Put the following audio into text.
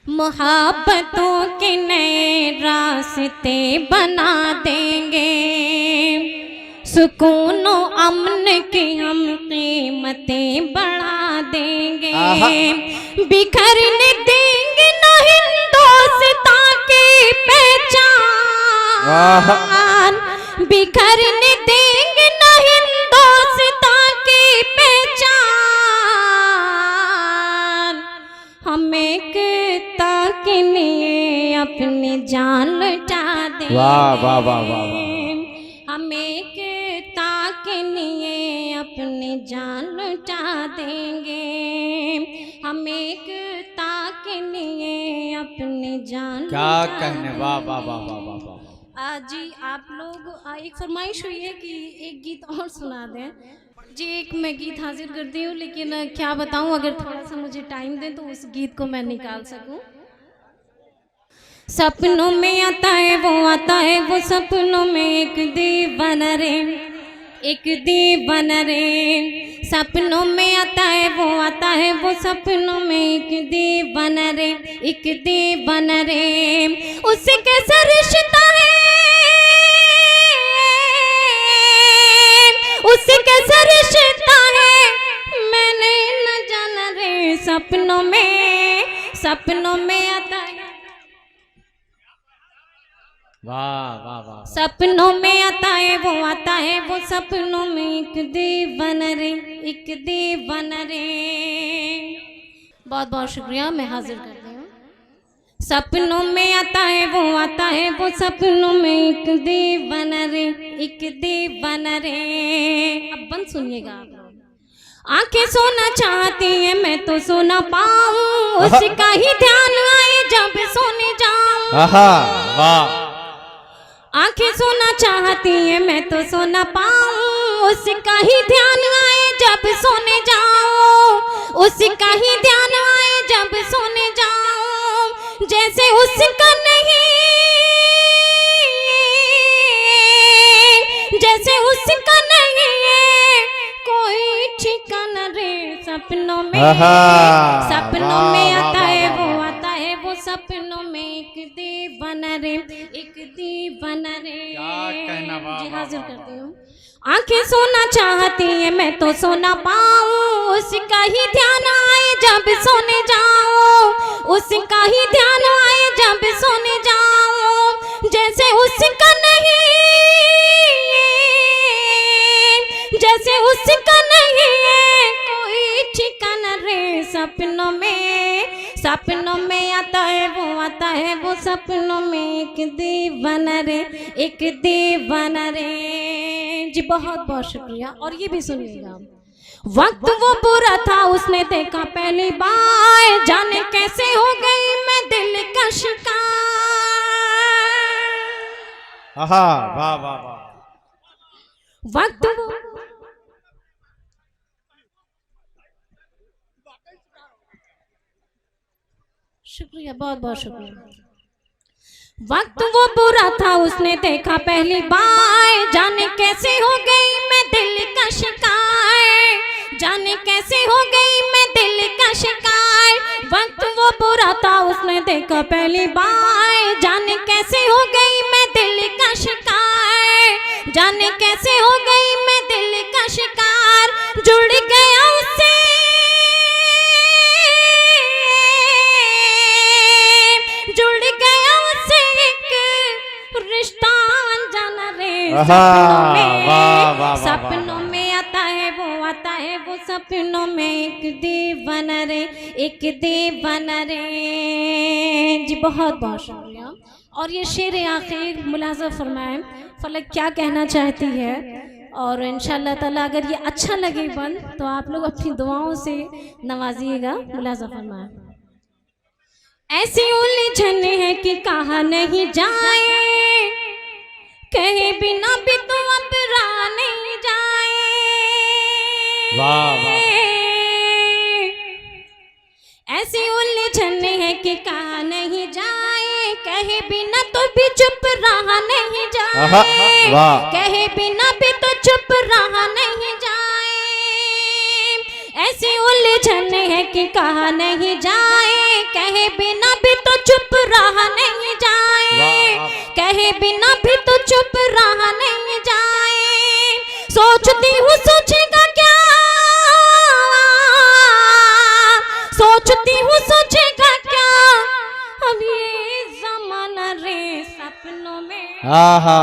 मोहब्बतों के नए रास्ते बना देंगे, सुकून अमन की हम कीमतें बढ़ा देंगे। बिखरने देंगे ना हिंदुस्तान की पहचान, बिखरने देंगे ना हिंदुस्तान की पहचान। हम एकता के लिए अपनी जान लुटा देंगे। वाह वाह वाह वाह। हम एकता के लिए अपनी जान लुटा देंगे। हम एकता के लिए अपनी जान क्या कहने। वाह वाह वाह वाह वाह वाह। जी आप लोग एक फरमाइश हुई है कि एक गीत और सुना दें। जी एक मैं गीत हाजिर करती हूँ, लेकिन क्या बताऊँ, अगर थोड़ा सा मुझे टाइम दें तो उस गीत को मैं निकाल सकूँ। सपनों में आता है वो सपनों में एक दीवाना रे, एक दीवाना रे। सपनों में आता है वो सपनों में एक दीवाना रे, एक दीवाना रे। उससे कैसा रिश्ता है, उससे कैसा रिश्ता है मैंने न जाना रे। सपनों में आता है, वाह वाह वाह। सपनों में आता है वो सपनों में एक दीवाना रे, एक दीवाना रे। बहुत बहुत शुक्रिया, मैं हाजिर करती हूँ। सपनों में आता है वो सपनों में एक दीवाना रे, एक दीवाना रे। अब बंद सुनिएगा आप लोग। आंखें सोना चाहती है मैं तो सोना पाऊं, उसका ही ध्यान आए जब सोने जाऊं। वाह। आंखें सोना चाहती है मैं तो सोना पाऊं, उसका ही ध्यान आए जब सोने जाऊं, उसका ही ध्यान आए जब सोने जाऊं। जैसे उसका नहीं, जैसे उसका नहीं है कोई ठिकाना रे। सपनों में आता है वो सपनों में एक दीवाना रे, एक दीवाना रे। जी हाजिर करती हूँ। आंखें सोना चाहती है मैं तो सोना पाऊं, उसका ही ध्यान आए जब सोने जाऊं, उसका ही ध्यान आए जब सोने जाऊं। जैसे उसका नहीं, जैसे उसका नहीं है कोई ठिकाना रे। सपनों में आता है वो सपनों में एक दीवाना रे, एक दीवाना रे। जी बहुत बहुत शुक्रिया। और ये भी सुनिएगा। वक्त वो बुरा था उसने देखा पहली बार, जाने कैसे हो गई मैं दिल का शिकार। वाह वाह वाह। वक्त शुक्रिया, बहुत बहुत शुक्रिया। वक्त वो बुरा था उसने देखा पहली बार, जाने कैसे हो गई मैं दिल का शिकार, जाने कैसे हो गई मैं दिल का शिकार। वक्त वो बुरा था उसने देखा पहली बार, जाने कैसे हो गई मैं दिल का शिकार, जाने कैसे हो गई मैं दिल का शिकार। जुड़ गया उससे, जुड़ गया उससे एक रिश्ता जाना रे। सपनों में आता है वो सपनों में एक दीवाना रे, एक दीवाना रे। जी बहुत बहुत शुक्रिया। और ये शेर आखिर मुलाज़ा फरमाएं फलक क्या कहना चाहती है। और इंशाअल्लाह ताला अगर ये अच्छा लगे बंद तो आप लोग अपनी दुआओं से नवाजिएगा। मुलाज़ा फरमाएं। ऐसी उलझन है कि कहा नहीं जाए, कहे बिना भी तो अब राह नहीं जाए। वाह वाह। ऐसी उलझन है कि कहा नहीं जाए, कहे बिना तो भी चुप रहा नहीं जाए, कहे बिना भी तो चुप रहा नहीं जाए। ऐसी उलझन है कि कहा नहीं जाए, कहे बिना भी चुप रहा नहीं जाए, वाह। कहे बिना भी तो चुप रहा नहीं जाए। सोचती हूँ सोचेगा क्या, सोचती हूँ सोचेगा क्या, अब ये ज़माना रे सपनों में। आहा